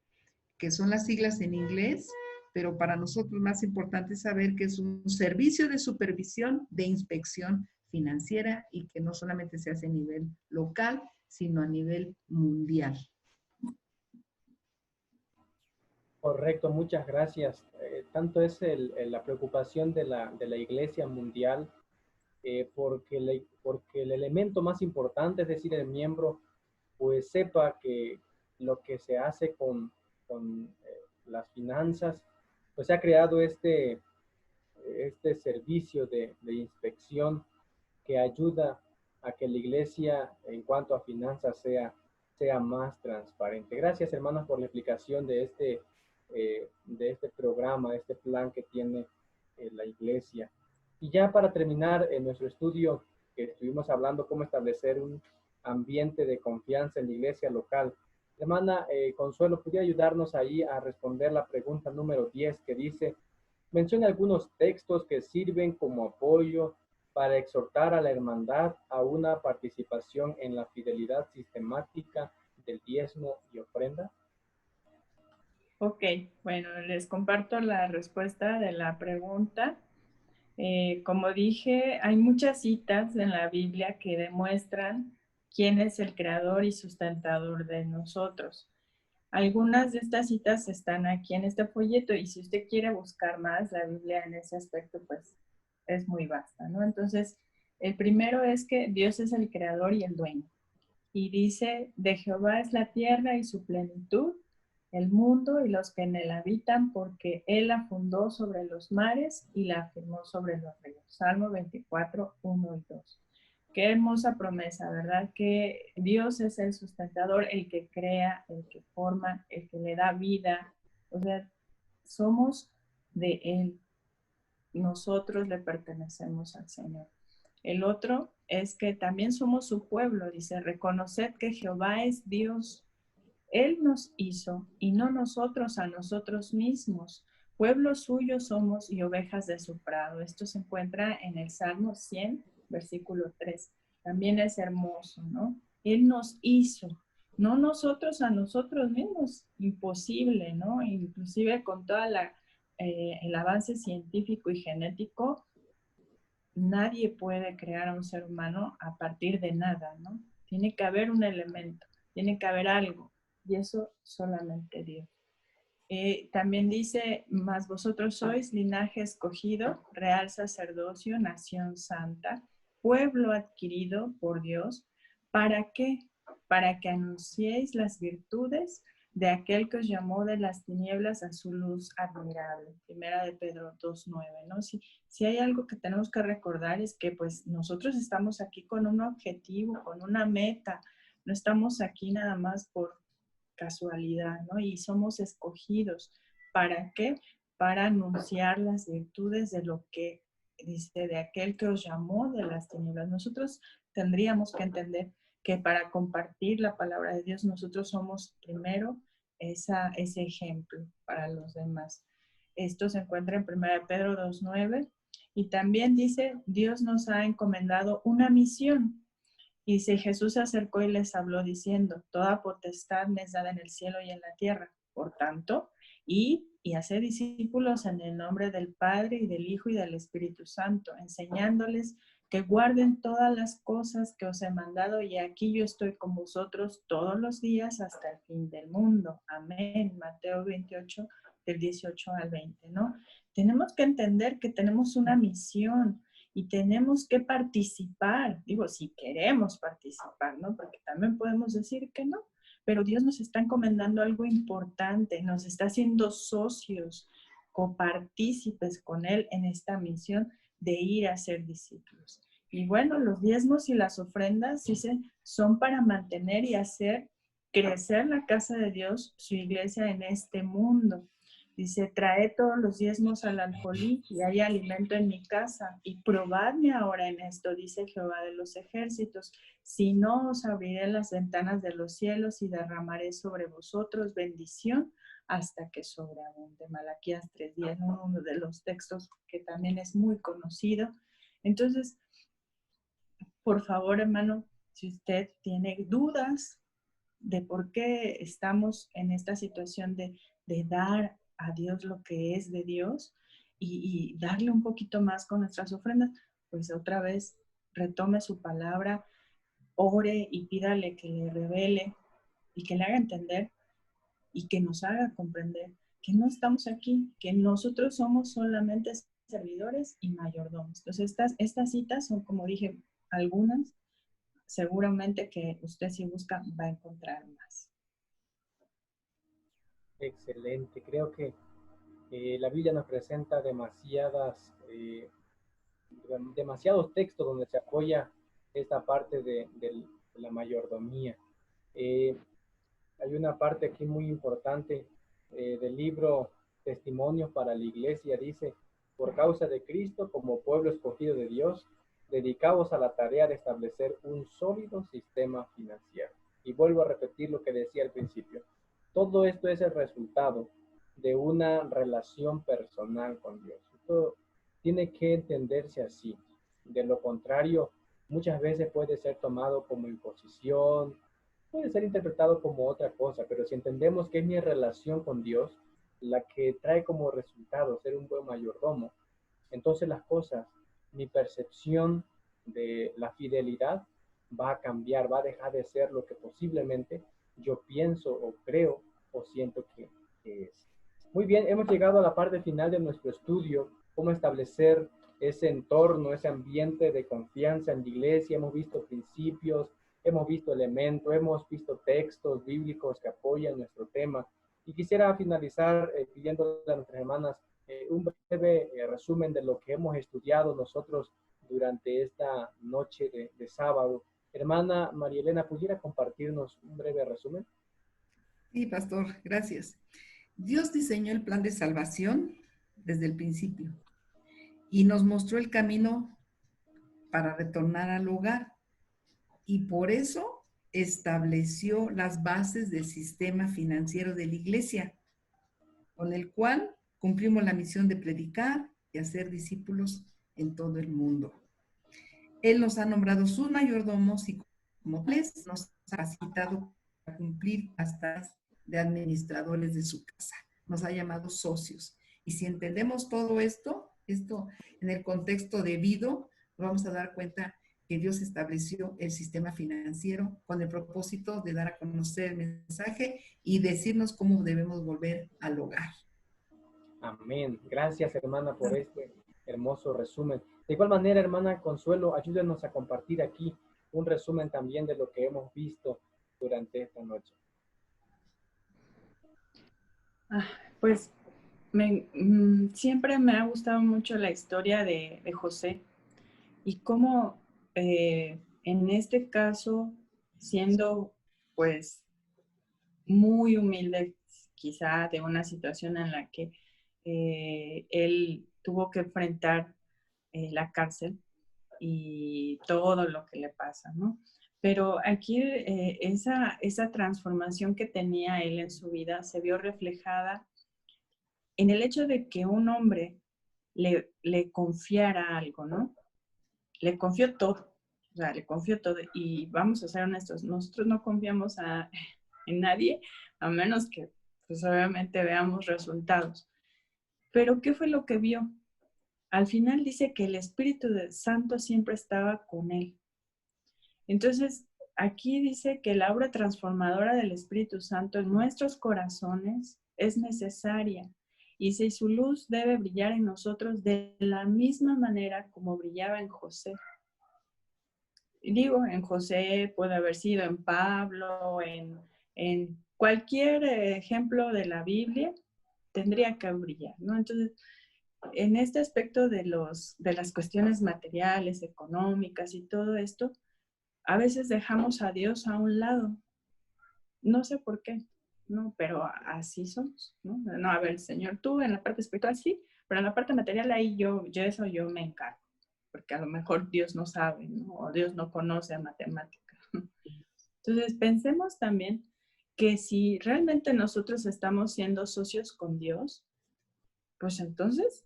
que son las siglas en inglés, pero para nosotros más importante es saber que es un servicio de supervisión de inspección financiera y que no solamente se hace a nivel local, sino a nivel mundial. Correcto, muchas gracias. Tanto es la preocupación de la Iglesia mundial, porque el elemento más importante, es decir, el miembro, pues sepa que lo que se hace con las finanzas, pues se ha creado este servicio de inspección que ayuda a que la iglesia en cuanto a finanzas sea más transparente. Gracias, hermanos, por la explicación de este programa, de este plan que tiene la iglesia. Y ya para terminar nuestro estudio, que estuvimos hablando cómo establecer un ambiente de confianza en la iglesia local, hermana Consuelo, ¿podría ayudarnos ahí a responder la pregunta número 10 que dice, menciona algunos textos que sirven como apoyo para exhortar a la hermandad a una participación en la fidelidad sistemática del diezmo y ofrenda? Ok, bueno, les comparto la respuesta de la pregunta. Como dije, hay muchas citas en la Biblia que demuestran quién es el creador y sustentador de nosotros. Algunas de estas citas están aquí en este folleto y si usted quiere buscar más, la Biblia en ese aspecto pues es muy vasta, ¿no? Entonces, el primero es que Dios es el creador y el dueño. y dice, de Jehová es la tierra y su plenitud, el mundo y los que en él habitan, porque él la fundó sobre los mares y la afirmó sobre los ríos. Salmo 24, 1 y 2. Qué hermosa promesa, ¿verdad? Que Dios es el sustentador, el que crea, el que forma, el que le da vida. O sea, somos de él. Nosotros le pertenecemos al Señor. El otro es que también somos su pueblo. Dice, reconoced que Jehová es Dios. Él nos hizo y no nosotros a nosotros mismos. Pueblo suyo somos y ovejas de su prado. Esto se encuentra en el Salmo 100, versículo 3. También es hermoso, ¿no? Él nos hizo, no nosotros a nosotros mismos. Imposible, ¿no? Inclusive con toda el avance científico y genético, nadie puede crear a un ser humano a partir de nada, ¿no? Tiene que haber un elemento, tiene que haber algo. Y eso solamente Dios. También dice, mas vosotros sois linaje escogido, real sacerdocio, nación santa, pueblo adquirido por Dios. ¿Para qué? Para que anunciéis las virtudes de aquel que os llamó de las tinieblas a su luz admirable. Primera de Pedro 2:9, ¿no? Si hay algo que tenemos que recordar es que pues nosotros estamos aquí con un objetivo, con una meta. No estamos aquí nada más por casualidad, ¿no? Y somos escogidos. ¿Para qué? Para anunciar las virtudes de lo que dice, de aquel que os llamó de las tinieblas. Nosotros tendríamos que entender que para compartir la palabra de Dios, nosotros somos primero ese ejemplo para los demás. Esto se encuentra en 1 Pedro 2:9 y también dice, Dios nos ha encomendado una misión. Y dice, Jesús se acercó y les habló diciendo, toda potestad me es dada en el cielo y en la tierra. Por tanto, y hacer discípulos en el nombre del Padre y del Hijo y del Espíritu Santo, enseñándoles que guarden todas las cosas que os he mandado y aquí yo estoy con vosotros todos los días hasta el fin del mundo. Amén. Mateo 28, del 18 al 20, ¿no? Tenemos que entender que tenemos una misión y tenemos que participar. Digo, si queremos participar, ¿no? Porque también podemos decir que no. Pero Dios nos está encomendando algo importante, nos está haciendo socios, copartícipes con Él en esta misión de ir a ser discípulos. Y bueno, los diezmos y las ofrendas, dice, son para mantener y hacer crecer la casa de Dios, su iglesia en este mundo. Dice, trae todos los diezmos al alfolí y hay alimento en mi casa. Y probadme ahora en esto, dice Jehová de los ejércitos. Si no, os abriré las ventanas de los cielos y derramaré sobre vosotros bendición hasta que sobreabunde. Malaquías 3:10, uno de los textos que también es muy conocido. Entonces, por favor, hermano, si usted tiene dudas de por qué estamos en esta situación de dar a Dios lo que es de Dios y darle un poquito más con nuestras ofrendas, pues otra vez retome su palabra, ore y pídale que le revele y que le haga entender y que nos haga comprender que no estamos aquí, que nosotros somos solamente servidores y mayordomos. Entonces estas citas son, como dije, algunas, seguramente que usted si busca va a encontrar más. Excelente, creo que la Biblia nos presenta demasiados textos donde se apoya esta parte de la mayordomía. Hay una parte aquí muy importante del libro Testimonios para la Iglesia, dice, por causa de Cristo, como pueblo escogido de Dios, dedicaos a la tarea de establecer un sólido sistema financiero. Y vuelvo a repetir lo que decía al principio. Todo esto es el resultado de una relación personal con Dios. Esto tiene que entenderse así. De lo contrario, muchas veces puede ser tomado como imposición, puede ser interpretado como otra cosa, pero si entendemos que es mi relación con Dios la que trae como resultado ser un buen mayordomo, entonces las cosas, mi percepción de la fidelidad va a cambiar, va a dejar de ser lo que posiblemente yo pienso o creo o siento que es. Muy bien, hemos llegado a la parte final de nuestro estudio, cómo establecer ese entorno, ese ambiente de confianza en la iglesia. Hemos visto principios, hemos visto elementos, hemos visto textos bíblicos que apoyan nuestro tema. Y quisiera finalizar pidiéndole a nuestras hermanas un breve resumen de lo que hemos estudiado nosotros durante esta noche de sábado. Hermana María Elena, ¿pudiera compartirnos un breve resumen? Sí, pastor, gracias. Dios diseñó el plan de salvación desde el principio y nos mostró el camino para retornar al hogar. Y por eso estableció las bases del sistema financiero de la iglesia, con el cual cumplimos la misión de predicar y hacer discípulos en todo el mundo. Él nos ha nombrado sus mayordomos y como tales nos ha capacitado para cumplir las tareas de administradores de su casa. Nos ha llamado socios. Y si entendemos todo esto en el contexto debido, nos vamos a dar cuenta que Dios estableció el sistema financiero con el propósito de dar a conocer el mensaje y decirnos cómo debemos volver al hogar. Amén. Gracias, hermana, por este hermoso resumen. De igual manera, hermana Consuelo, ayúdenos a compartir aquí un resumen también de lo que hemos visto durante esta noche. Pues siempre me ha gustado mucho la historia de José y cómo en este caso, siendo pues muy humilde, quizá de una situación en la que él tuvo que enfrentar la cárcel y todo lo que le pasa, ¿no? Pero aquí esa transformación que tenía él en su vida se vio reflejada en el hecho de que un hombre le confiara algo, ¿no? Le confió todo, o sea, le confió todo. Y vamos a ser honestos, nosotros no confiamos en nadie, a menos que, pues obviamente veamos resultados. Pero, ¿qué fue lo que vio? Al final dice que el Espíritu Santo siempre estaba con él. Entonces, aquí dice que la obra transformadora del Espíritu Santo en nuestros corazones es necesaria. Y si su luz debe brillar en nosotros de la misma manera como brillaba en José. Digo, en José puede haber sido en Pablo, en cualquier ejemplo de la Biblia, tendría que brillar, ¿no? Entonces, en este aspecto de las cuestiones materiales, económicas y todo esto, a veces dejamos a Dios a un lado. No sé por qué, ¿no? Pero así somos, ¿no? No, a ver, Señor, tú en la parte espiritual sí, pero en la parte material ahí yo me encargo, porque a lo mejor Dios no sabe, ¿no? O Dios no conoce matemática. Entonces, pensemos también que si realmente nosotros estamos siendo socios con Dios, pues entonces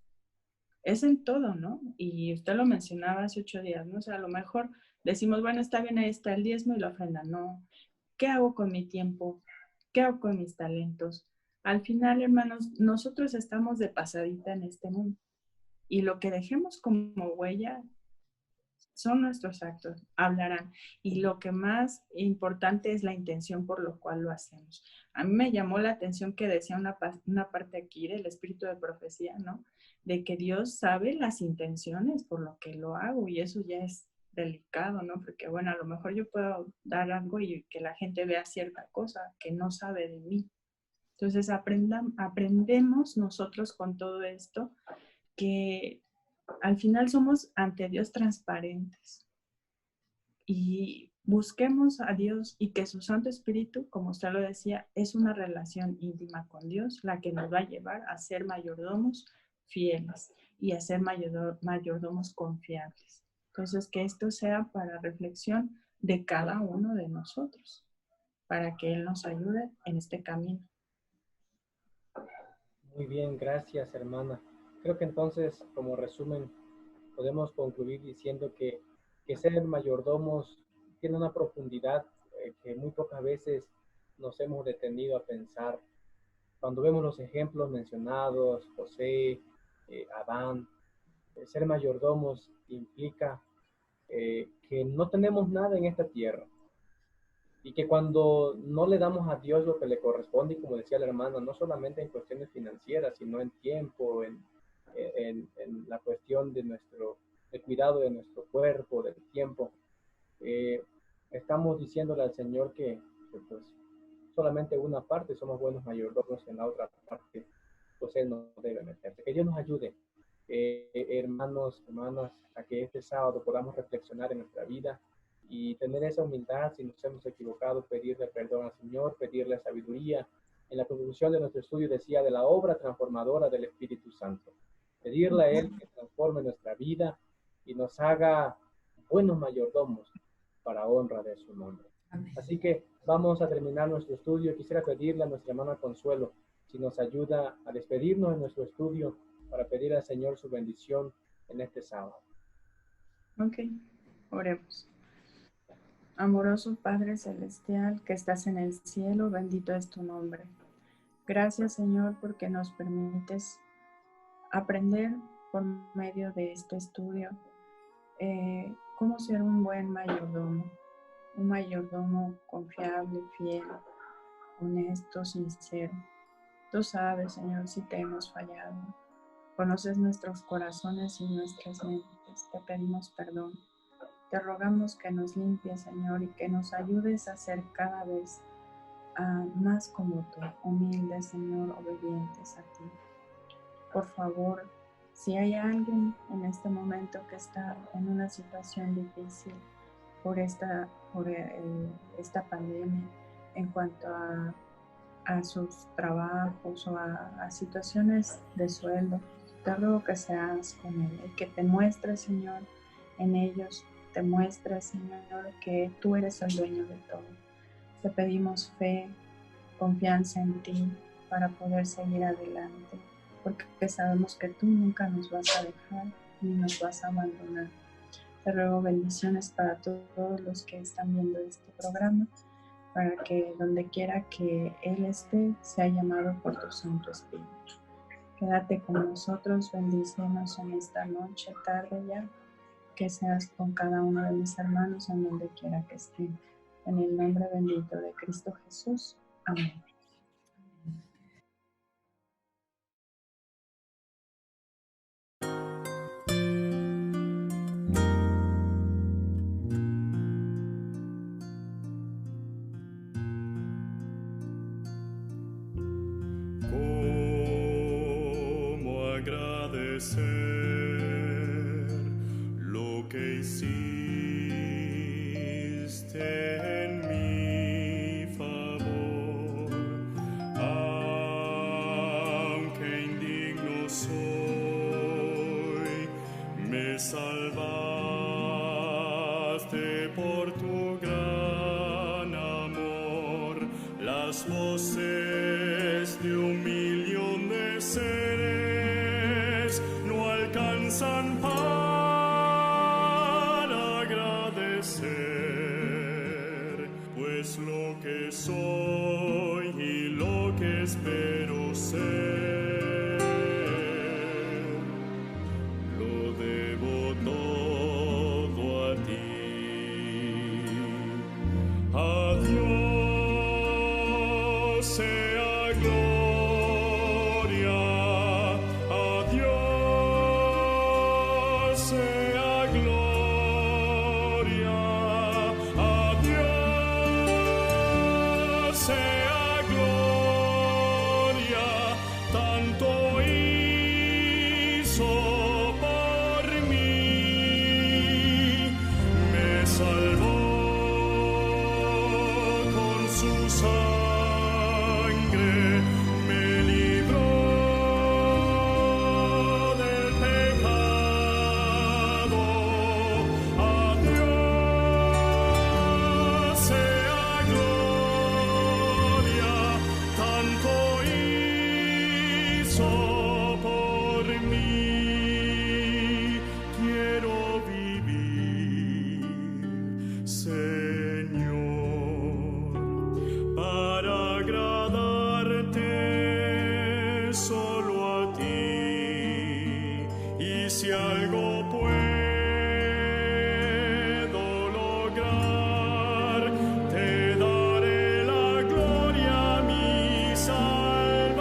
es en todo, ¿no? Y usted lo mencionaba hace 8 días, ¿no? O sea, a lo mejor decimos, bueno, está bien, ahí está el diezmo y la ofrenda. No, ¿qué hago con mi tiempo? ¿Qué hago con mis talentos? Al final, hermanos, nosotros estamos de pasadita en este mundo. Y lo que dejemos como huella son nuestros actos, hablarán. Y lo que más importante es la intención por lo cual lo hacemos. A mí me llamó la atención que decía una parte aquí del espíritu de profecía, ¿no? De que Dios sabe las intenciones por lo que lo hago y eso ya es delicado, ¿no? Porque bueno, a lo mejor yo puedo dar algo y que la gente vea cierta cosa que no sabe de mí. Entonces aprendemos nosotros con todo esto que al final somos ante Dios transparentes y busquemos a Dios y que su Santo Espíritu, como usted lo decía, es una relación íntima con Dios la que nos va a llevar a ser mayordomos fieles y a ser mayordomos confiables. Entonces, que esto sea para reflexión de cada uno de nosotros, para que Él nos ayude en este camino. Muy bien, gracias, hermana. Creo que entonces, como resumen, podemos concluir diciendo que ser mayordomos tiene una profundidad que muy pocas veces nos hemos detenido a pensar. Cuando vemos los ejemplos mencionados, José, Adán, ser mayordomos implica que no tenemos nada en esta tierra y que cuando no le damos a Dios lo que le corresponde, y como decía la hermana, no solamente en cuestiones financieras, sino en tiempo, en la cuestión de cuidado de nuestro cuerpo, del tiempo, estamos diciéndole al Señor pues solamente una parte somos buenos mayordomos, en la otra parte pues Él no debe meterse. Que Dios nos ayude, hermanos, hermanas, a que este sábado podamos reflexionar en nuestra vida y tener esa humildad si nos hemos equivocado, pedirle perdón al Señor, pedirle sabiduría. En la conclusión de nuestro estudio decía de la obra transformadora del Espíritu Santo. Pedirle a Él que transforme nuestra vida y nos haga buenos mayordomos para honra de su nombre. Amén. Así que vamos a terminar nuestro estudio. Quisiera pedirle a nuestra hermana Consuelo si nos ayuda a despedirnos de nuestro estudio para pedir al Señor su bendición en este sábado. Ok, oremos. Amoroso Padre Celestial, que estás en el cielo, bendito es tu nombre. Gracias, Señor, porque nos permites aprender por medio de este estudio cómo ser un buen mayordomo confiable, fiel, honesto, sincero. Tú sabes, Señor, si te hemos fallado. Conoces nuestros corazones y nuestras mentes. Te pedimos perdón. Te rogamos que nos limpies, Señor, y que nos ayudes a ser cada vez más como tú, humildes, Señor, obedientes a ti. Por favor, si hay alguien en este momento que está en una situación difícil por esta pandemia, en cuanto a sus trabajos o a situaciones de sueldo, te ruego que seas con él y que te muestres, Señor, en ellos, te muestres, Señor, que tú eres el dueño de todo. Te pedimos fe, confianza en ti para poder seguir adelante, porque sabemos que tú nunca nos vas a dejar ni nos vas a abandonar. Te ruego bendiciones para todos los que están viendo este programa, para que donde quiera que Él esté, sea llamado por tu Santo Espíritu. Quédate con nosotros, bendícenos en esta noche, tarde ya, que seas con cada uno de mis hermanos en donde quiera que estén. En el nombre bendito de Cristo Jesús. Amén. ¿Cómo agradecer lo que hiciste en mi favor? Aunque indigno soy, me salvaste por tu gran amor. Las voces de un millón de seres no alcanzan para agradecer, pues lo que soy y lo que espero ser, lo debo todo a ti. A Dios sea gloria, a Dios sea gloria, a Dios sea gloria, tanto hizo por mí, me salvó con su sangre, me libró del pecado. A Dios sea gloria, tanto hizo por mí. Quiero vivir, Señor, para agradarte solo a ti. Y si algo puedo lograr, te daré la gloria, mi Salvador.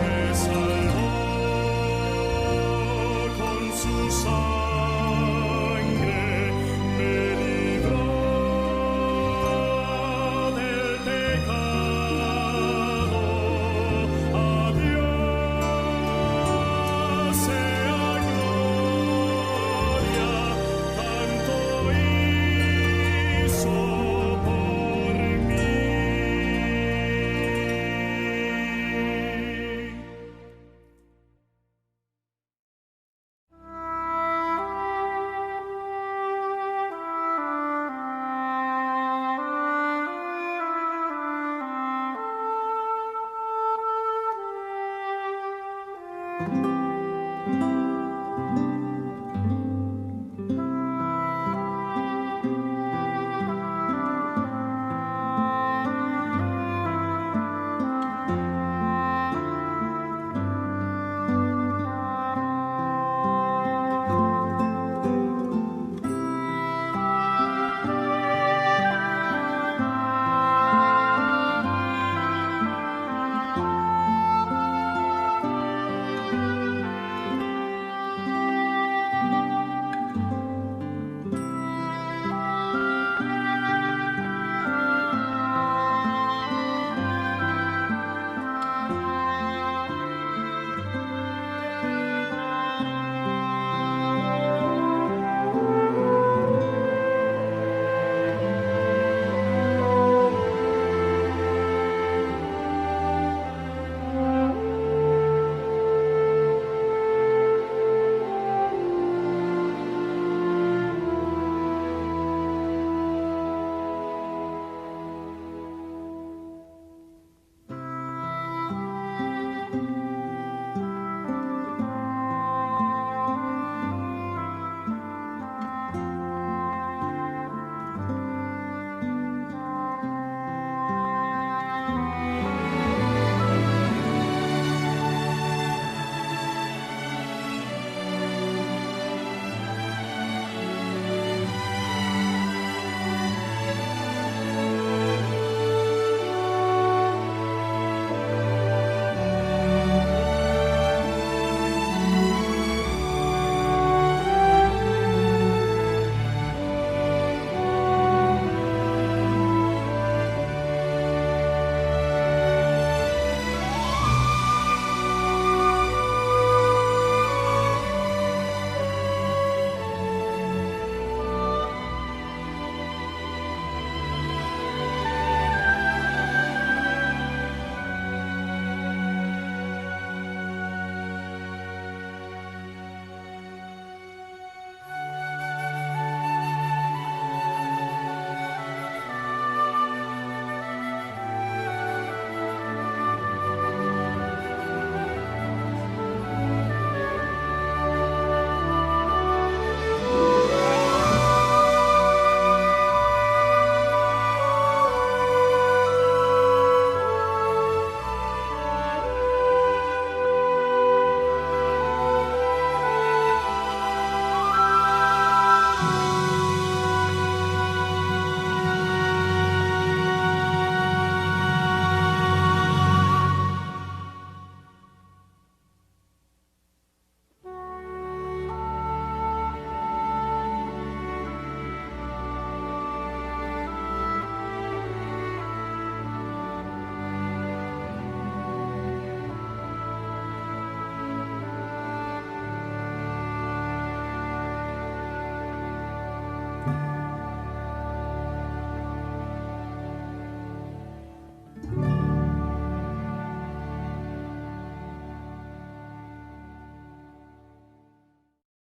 Me salvó con su sangre, Señor.